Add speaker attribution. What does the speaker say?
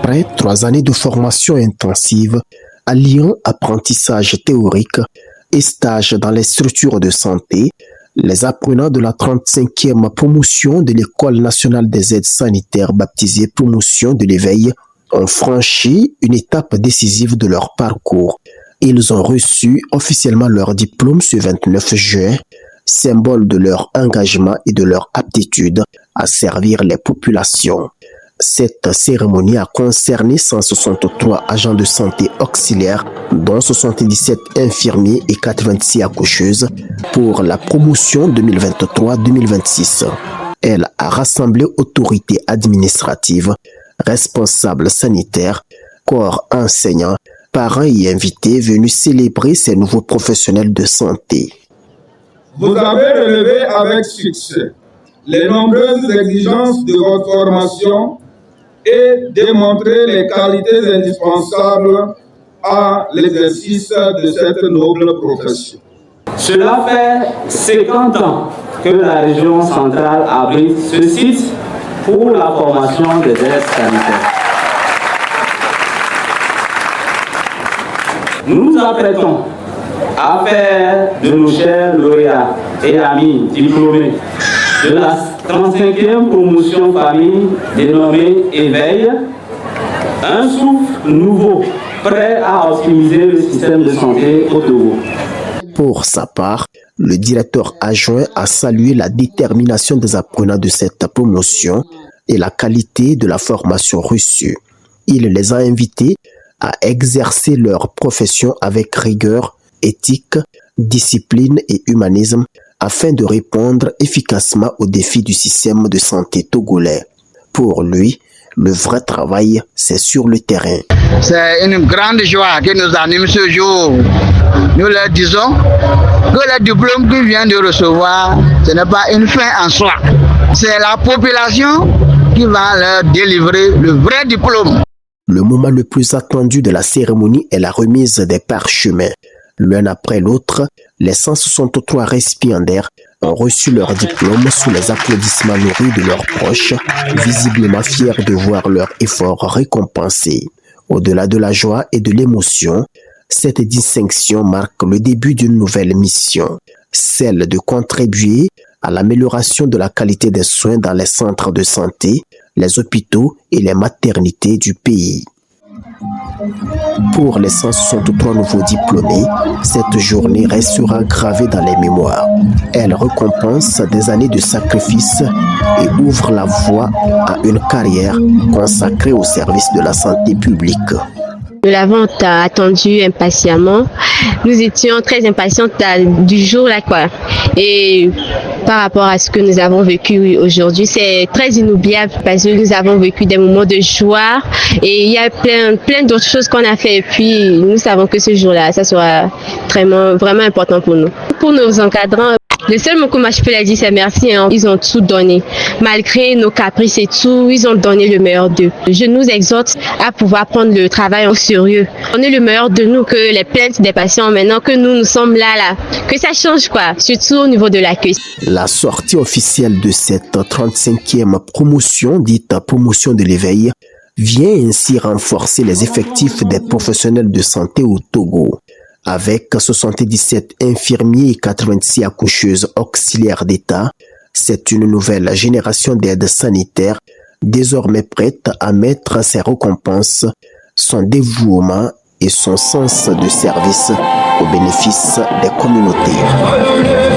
Speaker 1: Après 3 années de formation intensive, alliant apprentissage théorique et stage dans les structures de santé, les apprenants de la 35e promotion de l'École nationale des aides sanitaires baptisée Promotion de l'éveil ont franchi une étape décisive de leur parcours. Ils ont reçu officiellement leur diplôme ce 29 juin, symbole de leur engagement et de leur aptitude à servir les populations. Cette cérémonie a concerné 163 agents de santé auxiliaires, dont 77 infirmiers et 86 accoucheuses, pour la promotion 2023-2026. Elle a rassemblé autorités administratives, responsables sanitaires, corps enseignants, parents et invités venus célébrer ces nouveaux professionnels de santé.
Speaker 2: Vous avez relevé avec succès les nombreuses exigences de votre formation et démontré les qualités indispensables à l'exercice de cette noble profession.
Speaker 3: Cela fait 50 ans que la région centrale abrite ce site pour la formation des aides sanitaires. Nous nous apprêtons à faire de nos chers lauréats et amis diplômés de la 35e promotion famille dénommée Éveil, un souffle nouveau, prêt à optimiser le système de santé au Togo.
Speaker 1: Pour sa part, le directeur adjoint a salué la détermination des apprenants de cette promotion et la qualité de la formation reçue. Il les a invités à exercer leur profession avec rigueur, éthique, discipline et humanisme afin de répondre efficacement aux défis du système de santé togolais. Pour lui, le vrai travail, c'est sur le terrain.
Speaker 4: C'est une grande joie qui nous anime ce jour. Nous leur disons que le diplôme qu'ils viennent de recevoir, ce n'est pas une fin en soi. C'est la population qui va leur délivrer le vrai diplôme.
Speaker 1: Le moment le plus attendu de la cérémonie est la remise des parchemins. L'un après l'autre, les 163 récipiendaires ont reçu leur diplôme sous les applaudissements nourris de leurs proches, visiblement fiers de voir leur effort récompensé. Au-delà de la joie et de l'émotion, cette distinction marque le début d'une nouvelle mission, celle de contribuer à l'amélioration de la qualité des soins dans les centres de santé, les hôpitaux et les maternités du pays. Pour les 163 nouveaux diplômés, cette journée restera gravée dans les mémoires. Elle récompense des années de sacrifice et ouvre la voie à une carrière consacrée au service de la santé publique.
Speaker 5: Nous l'avons attendu impatiemment. Nous étions très impatientes du jour là quoi. Et par rapport à ce que nous avons vécu aujourd'hui, c'est très inoubliable parce que nous avons vécu des moments de joie et il y a plein d'autres choses qu'on a fait. Et puis nous savons que ce jour-là, ça sera vraiment important pour nous. Pour nos encadrants, le seul mot que moi je peux leur dire, c'est merci. Ils ont tout donné. Malgré nos caprices et tout, ils ont donné le meilleur d'eux. Je nous exhorte à pouvoir prendre le travail au sérieux. Donner le meilleur de nous, que les plaintes des patients, maintenant que nous sommes là, que ça change quoi, surtout au niveau de l'accueil.
Speaker 1: La sortie officielle de cette 35e promotion, dite promotion de l'éveil, vient ainsi renforcer les effectifs des professionnels de santé au Togo. Avec 77 infirmiers et 86 accoucheuses auxiliaires d'État, c'est une nouvelle génération d'aides sanitaires désormais prête à mettre ses récompenses, son dévouement et son sens de service au bénéfice des communautés.